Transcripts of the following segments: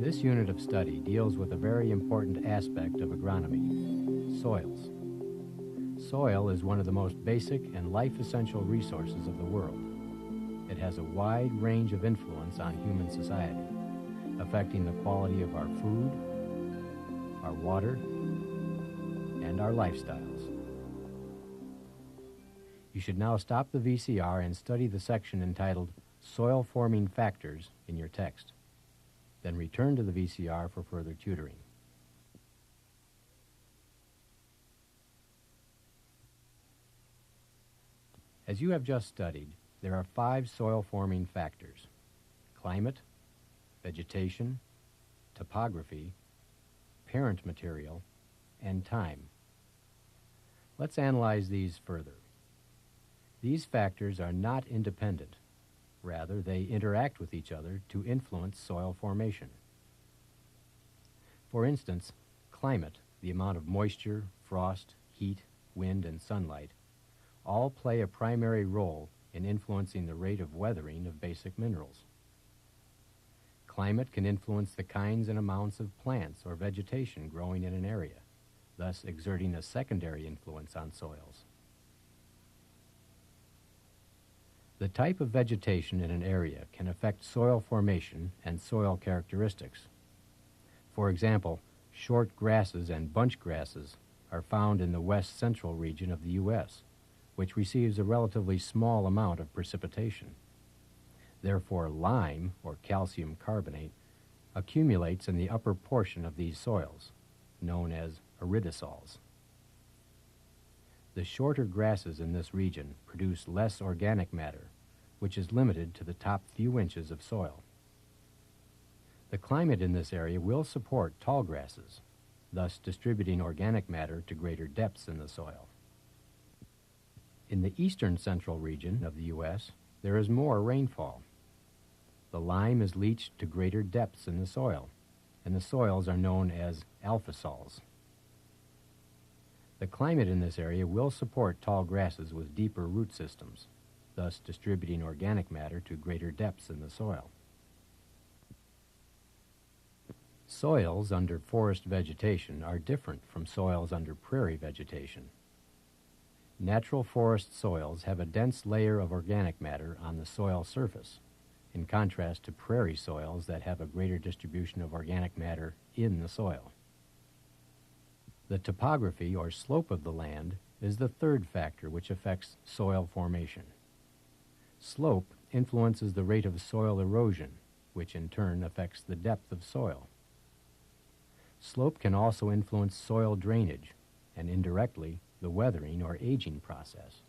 This unit of study deals with a very important aspect of agronomy: soils. Soil is one of the most basic and life-essential resources of the world. It has a wide range of influence on human society, affecting the quality of our food, our water, and our lifestyles. You should now stop the VCR and study the section entitled Soil Forming Factors in your text. Then return to the VCR for further tutoring. As you have just studied, there are 5 soil-forming factors: climate, vegetation, topography, parent material, and time. Let's analyze these further. These factors are not independent. Rather, they interact with each other to influence soil formation. For instance, climate, the amount of moisture, frost, heat, wind, and sunlight, all play a primary role in influencing the rate of weathering of basic minerals. Climate can influence the kinds and amounts of plants or vegetation growing in an area, thus exerting a secondary influence on soils. The type of vegetation in an area can affect soil formation and soil characteristics. For example, short grasses and bunch grasses are found in the west central region of the U.S., which receives a relatively small amount of precipitation. Therefore, lime, or calcium carbonate, accumulates in the upper portion of these soils, known as iridosols. The shorter grasses in this region produce less organic matter, which is limited to the top few inches of soil. The climate in this area will support tall grasses, thus distributing organic matter to greater depths in the soil. In the eastern central region of the U.S., there is more rainfall. The lime is leached to greater depths in the soil, and the soils are known as alphasols. The climate in this area will support tall grasses with deeper root systems, thus distributing organic matter to greater depths in the soil. Soils under forest vegetation are different from soils under prairie vegetation. Natural forest soils have a dense layer of organic matter on the soil surface, in contrast to prairie soils that have a greater distribution of organic matter in the soil. The topography or slope of the land is the third factor which affects soil formation. Slope influences the rate of soil erosion, which in turn affects the depth of soil. Slope can also influence soil drainage and indirectly the weathering or aging process.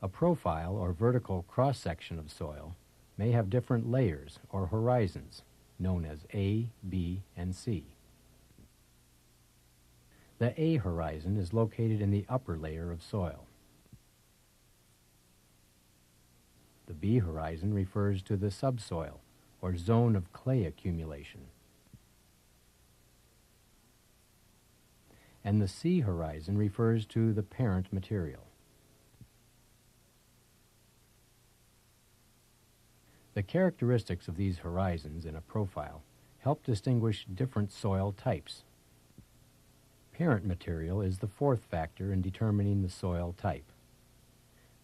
A profile or vertical cross-section of soil may have different layers or horizons, known as A, B, and C. The A horizon is located in the upper layer of soil. The B horizon refers to the subsoil or zone of clay accumulation. And the C horizon refers to the parent material. The characteristics of these horizons in a profile help distinguish different soil types. Parent material is the fourth factor in determining the soil type.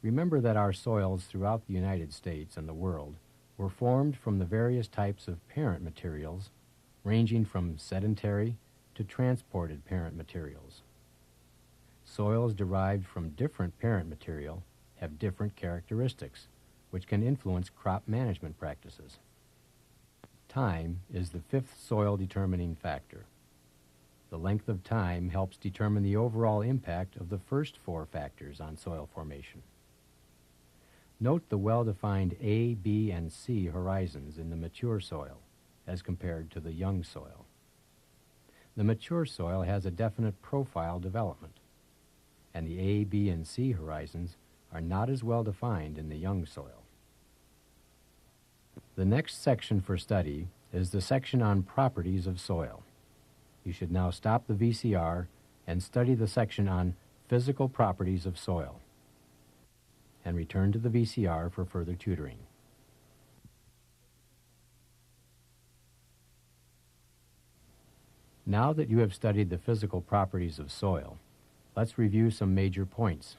Remember that our soils throughout the United States and the world were formed from the various types of parent materials, ranging from sedentary to transported parent materials. Soils derived from different parent material have different characteristics, which can influence crop management practices. Time is the fifth soil determining factor. The length of time helps determine the overall impact of the first 4 factors on soil formation. Note the well-defined A, B, and C horizons in the mature soil as compared to the young soil. The mature soil has a definite profile development, and the A, B, and C horizons are not as well defined in the young soil. The next section for study is the section on properties of soil. You should now stop the VCR and study the section on physical properties of soil, and return to the VCR for further tutoring. Now that you have studied the physical properties of soil, let's review some major points.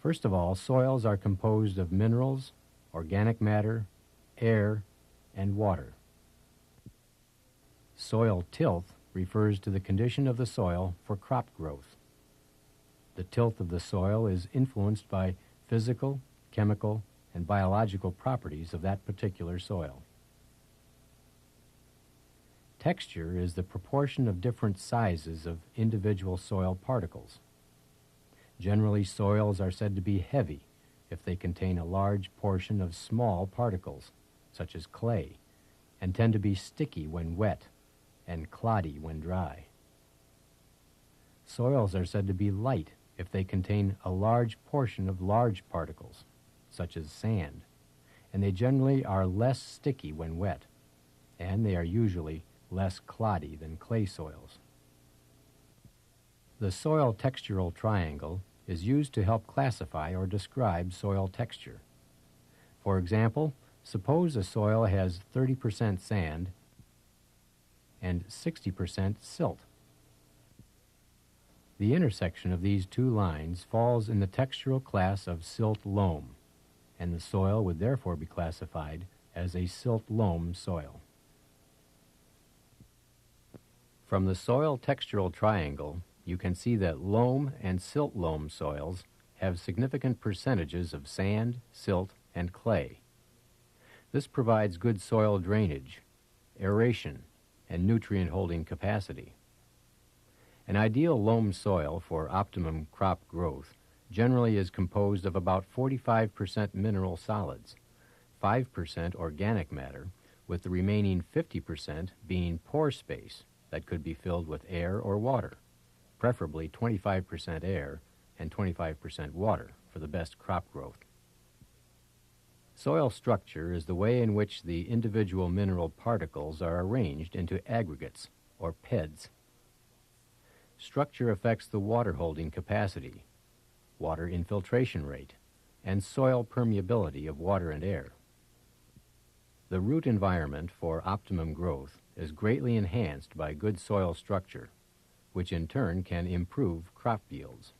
First of all, soils are composed of minerals, organic matter, air, and water. Soil tilth refers to the condition of the soil for crop growth. The tilth of the soil is influenced by physical, chemical, and biological properties of that particular soil. Texture is the proportion of different sizes of individual soil particles. Generally, soils are said to be heavy if they contain a large portion of small particles, such as clay, and tend to be sticky when wet and cloddy when dry. Soils are said to be light if they contain a large portion of large particles, such as sand, and they generally are less sticky when wet, and they are usually less cloddy than clay soils. The soil textural triangle is used to help classify or describe soil texture. For example, suppose a soil has 30% sand and 60% silt. The intersection of these two lines falls in the textural class of silt loam, and the soil would therefore be classified as a silt loam soil. From the soil textural triangle, you can see that loam and silt loam soils have significant percentages of sand, silt, and clay. This provides good soil drainage, aeration, and nutrient-holding capacity. An ideal loam soil for optimum crop growth generally is composed of about 45% mineral solids, 5% organic matter, with the remaining 50% being pore space that could be filled with air or water, preferably 25% air and 25% water for the best crop growth. Soil structure is the way in which the individual mineral particles are arranged into aggregates, or PEDs. Structure affects the water-holding capacity, water infiltration rate, and soil permeability of water and air. The root environment for optimum growth is greatly enhanced by good soil structure, which in turn can improve crop yields.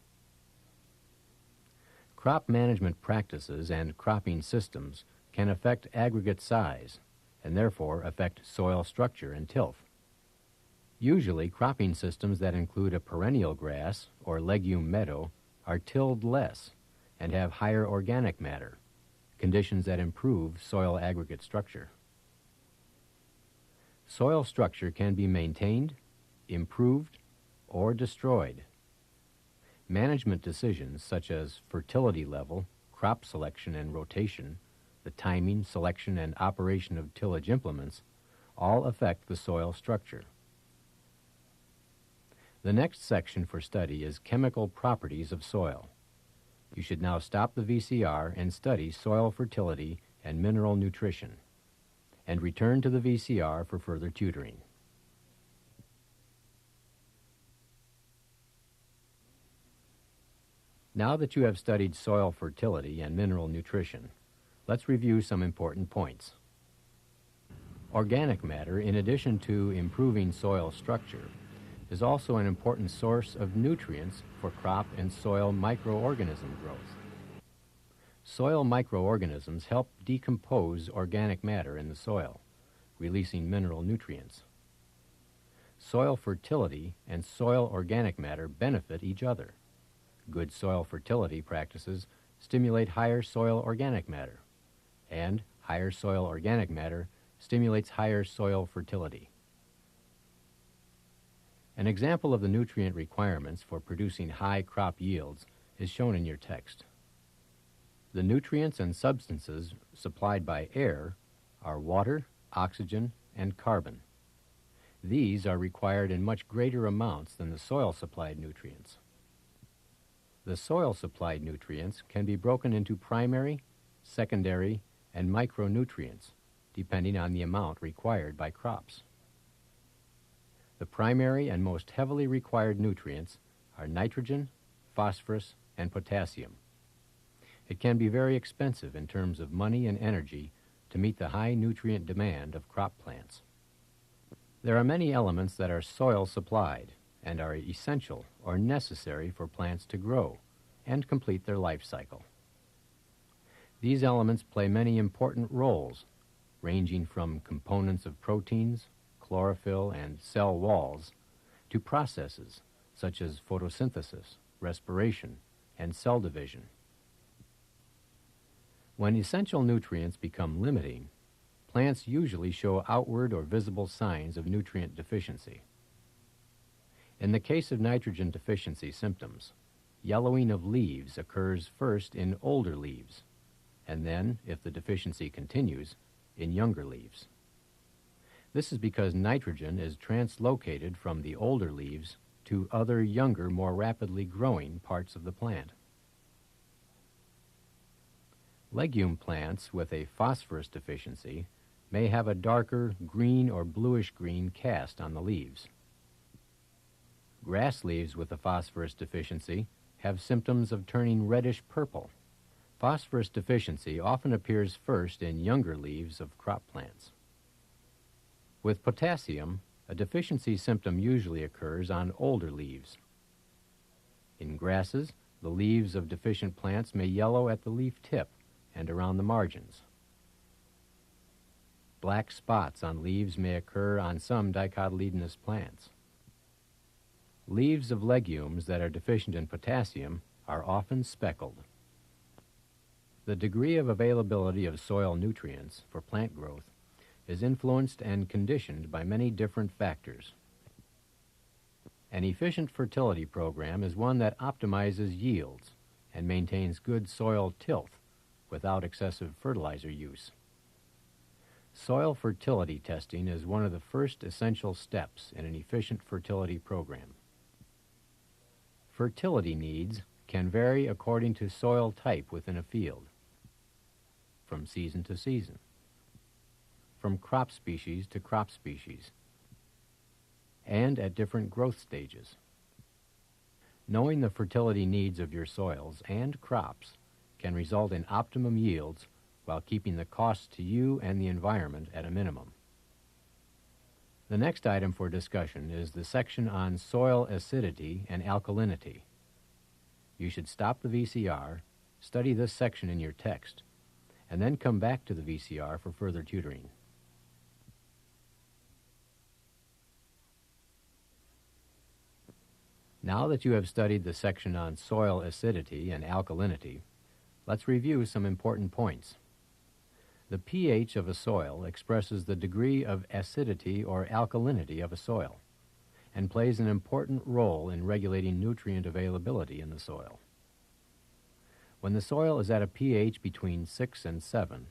Crop management practices and cropping systems can affect aggregate size and therefore affect soil structure and tilth. Usually, cropping systems that include a perennial grass or legume meadow are tilled less and have higher organic matter, conditions that improve soil aggregate structure. Soil structure can be maintained, improved, or destroyed. Management decisions such as fertility level, crop selection and rotation, the timing, selection, and operation of tillage implements all affect the soil structure. The next section for study is chemical properties of soil. You should now stop the VCR and study soil fertility and mineral nutrition, and return to the VCR for further tutoring. Now that you have studied soil fertility and mineral nutrition, let's review some important points. Organic matter, in addition to improving soil structure, is also an important source of nutrients for crop and soil microorganism growth. Soil microorganisms help decompose organic matter in the soil, releasing mineral nutrients. Soil fertility and soil organic matter benefit each other. Good soil fertility practices stimulate higher soil organic matter, and higher soil organic matter stimulates higher soil fertility. An example of the nutrient requirements for producing high crop yields is shown in your text. The nutrients and substances supplied by air are water, oxygen, and carbon. These are required in much greater amounts than the soil-supplied nutrients. The soil-supplied nutrients can be broken into primary, secondary, and micronutrients, depending on the amount required by crops. The primary and most heavily required nutrients are nitrogen, phosphorus, and potassium. It can be very expensive in terms of money and energy to meet the high nutrient demand of crop plants. There are many elements that are soil supplied and are essential or necessary for plants to grow and complete their life cycle. These elements play many important roles, ranging from components of proteins, chlorophyll, and cell walls, to processes such as photosynthesis, respiration, and cell division. When essential nutrients become limiting, plants usually show outward or visible signs of nutrient deficiency. In the case of nitrogen deficiency symptoms, yellowing of leaves occurs first in older leaves, and then, if the deficiency continues, in younger leaves. This is because nitrogen is translocated from the older leaves to other younger, more rapidly growing parts of the plant. Legume plants with a phosphorus deficiency may have a darker green or bluish-green cast on the leaves. Grass leaves with a phosphorus deficiency have symptoms of turning reddish-purple. Phosphorus deficiency often appears first in younger leaves of crop plants. With potassium, a deficiency symptom usually occurs on older leaves. In grasses, the leaves of deficient plants may yellow at the leaf tip and around the margins. Black spots on leaves may occur on some dicotyledonous plants. Leaves of legumes that are deficient in potassium are often speckled. The degree of availability of soil nutrients for plant growth is influenced and conditioned by many different factors. An efficient fertility program is one that optimizes yields and maintains good soil tilth without excessive fertilizer use. Soil fertility testing is one of the first essential steps in an efficient fertility program. Fertility needs can vary according to soil type within a field, from season to season, from crop species to crop species, and at different growth stages. Knowing the fertility needs of your soils and crops can result in optimum yields while keeping the costs to you and the environment at a minimum. The next item for discussion is the section on soil acidity and alkalinity. You should stop the VCR, study this section in your text, and then come back to the VCR for further tutoring. Now that you have studied the section on soil acidity and alkalinity, let's review some important points. The pH of a soil expresses the degree of acidity or alkalinity of a soil and plays an important role in regulating nutrient availability in the soil. When the soil is at a pH between 6 and 7,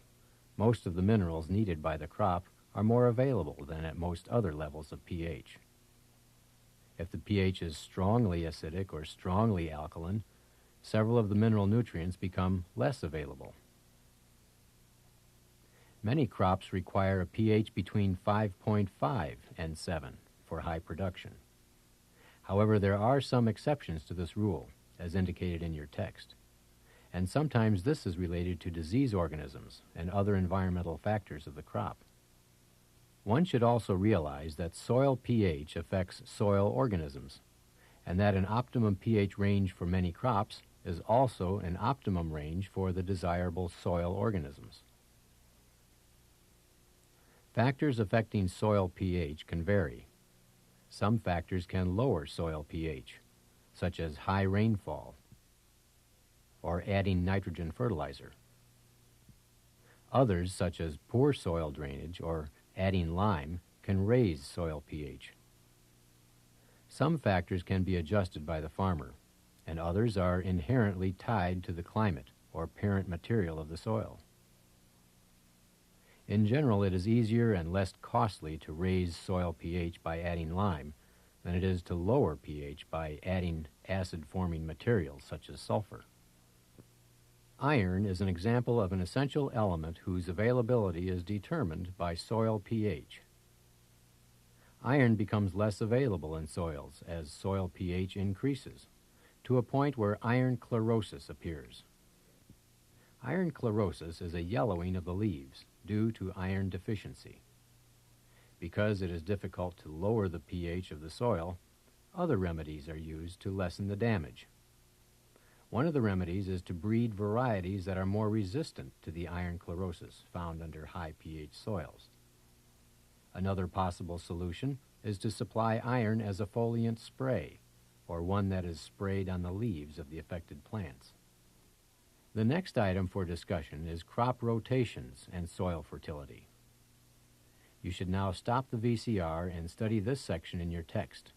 most of the minerals needed by the crop are more available than at most other levels of pH. If the pH is strongly acidic or strongly alkaline, several of the mineral nutrients become less available. Many crops require a pH between 5.5 and 7 for high production. However, there are some exceptions to this rule, as indicated in your text, and sometimes this is related to disease organisms and other environmental factors of the crop. One should also realize that soil pH affects soil organisms, and that an optimum pH range for many crops is also an optimum range for the desirable soil organisms. Factors affecting soil pH can vary. Some factors can lower soil pH, such as high rainfall or adding nitrogen fertilizer. Others, such as poor soil drainage or adding lime, can raise soil pH. Some factors can be adjusted by the farmer, and others are inherently tied to the climate or parent material of the soil. In general, it is easier and less costly to raise soil pH by adding lime than it is to lower pH by adding acid-forming materials such as sulfur. Iron is an example of an essential element whose availability is determined by soil pH. Iron becomes less available in soils as soil pH increases, to a point where iron chlorosis appears. Iron chlorosis is a yellowing of the leaves due to iron deficiency. Because it is difficult to lower the pH of the soil, other remedies are used to lessen the damage. One of the remedies is to breed varieties that are more resistant to the iron chlorosis found under high pH soils. Another possible solution is to supply iron as a foliant spray, or one that is sprayed on the leaves of the affected plants. The next item for discussion is crop rotations and soil fertility. You should now stop the VCR and study this section in your text,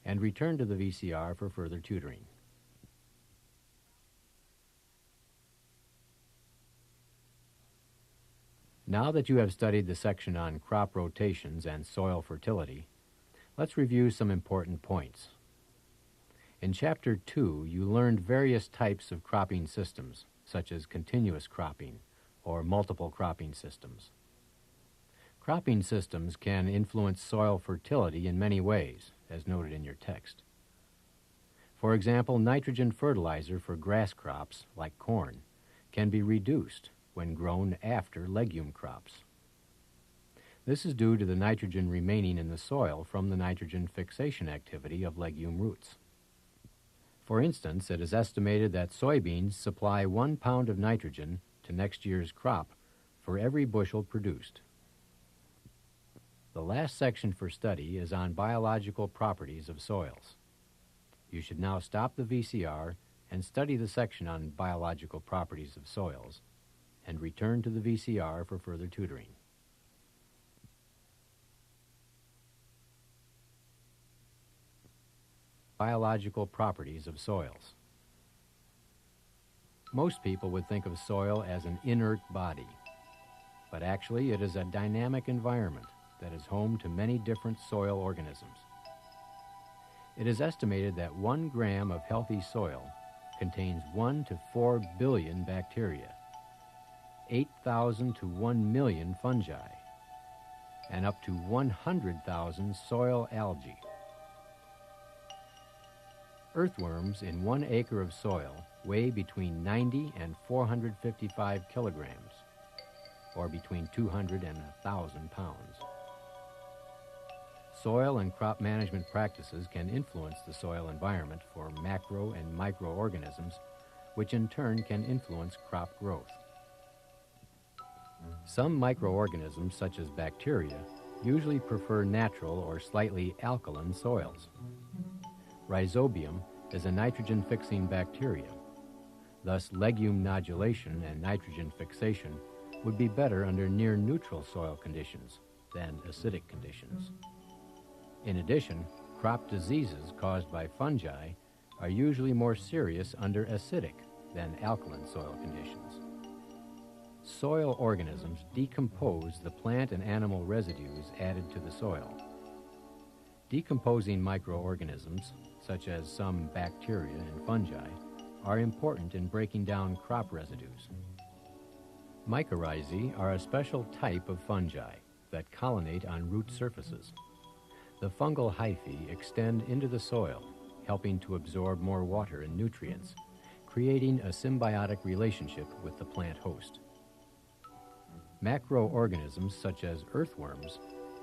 and return to the VCR for further tutoring. Now that you have studied the section on crop rotations and soil fertility, let's review some important points. In Chapter 2, you learned various types of cropping systems, such as continuous cropping or multiple cropping systems. Cropping systems can influence soil fertility in many ways, as noted in your text. For example, nitrogen fertilizer for grass crops, like corn, can be reduced when grown after legume crops. This is due to the nitrogen remaining in the soil from the nitrogen fixation activity of legume roots. For instance, it is estimated that soybeans supply 1 pound of nitrogen to next year's crop for every bushel produced. The last section for study is on biological properties of soils. You should now stop the VCR and study the section on biological properties of soils, and return to the VCR for further tutoring. Biological properties of soils. Most people would think of soil as an inert body, but actually it is a dynamic environment that is home to many different soil organisms. It is estimated that 1 gram of healthy soil contains 1 to 4 billion bacteria, 8,000 to 1 million fungi, and up to 100,000 soil algae. Earthworms in 1 acre of soil weigh between 90 and 455 kilograms, or between 200 and 1,000 pounds. Soil and crop management practices can influence the soil environment for macro and microorganisms, which in turn can influence crop growth. Some microorganisms, such as bacteria, usually prefer natural or slightly alkaline soils. Rhizobium is a nitrogen-fixing bacteria. Thus, legume nodulation and nitrogen fixation would be better under near-neutral soil conditions than acidic conditions. In addition, crop diseases caused by fungi are usually more serious under acidic than alkaline soil conditions. Soil organisms decompose the plant and animal residues added to the soil. Decomposing microorganisms, such as some bacteria and fungi, are important in breaking down crop residues. Mycorrhizae are a special type of fungi that colonate on root surfaces. The fungal hyphae extend into the soil, helping to absorb more water and nutrients, creating a symbiotic relationship with the plant host. Macroorganisms, such as earthworms,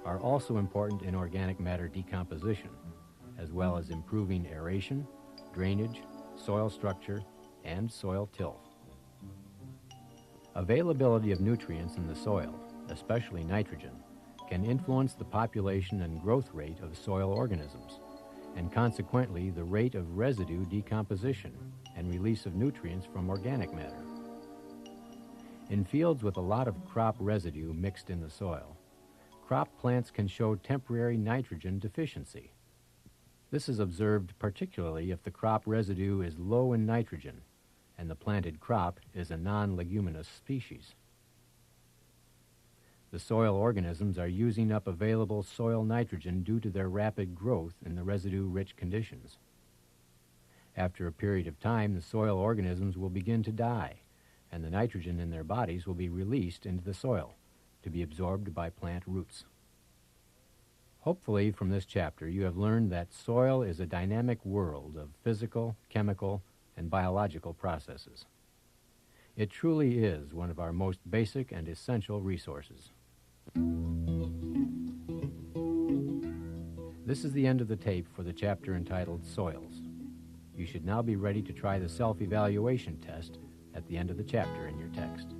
are also important in organic matter decomposition, as well as improving aeration, drainage, soil structure, and soil tilth. Availability of nutrients in the soil, especially nitrogen, can influence the population and growth rate of soil organisms, and consequently the rate of residue decomposition and release of nutrients from organic matter. In fields with a lot of crop residue mixed in the soil, crop plants can show temporary nitrogen deficiency. This is observed particularly if the crop residue is low in nitrogen and the planted crop is a non-leguminous species. The soil organisms are using up available soil nitrogen due to their rapid growth in the residue-rich conditions. After a period of time, the soil organisms will begin to die, and the nitrogen in their bodies will be released into the soil to be absorbed by plant roots. Hopefully, from this chapter, you have learned that soil is a dynamic world of physical, chemical, and biological processes. It truly is one of our most basic and essential resources. This is the end of the tape for the chapter entitled Soils. You should now be ready to try the self-evaluation test at the end of the chapter in your text.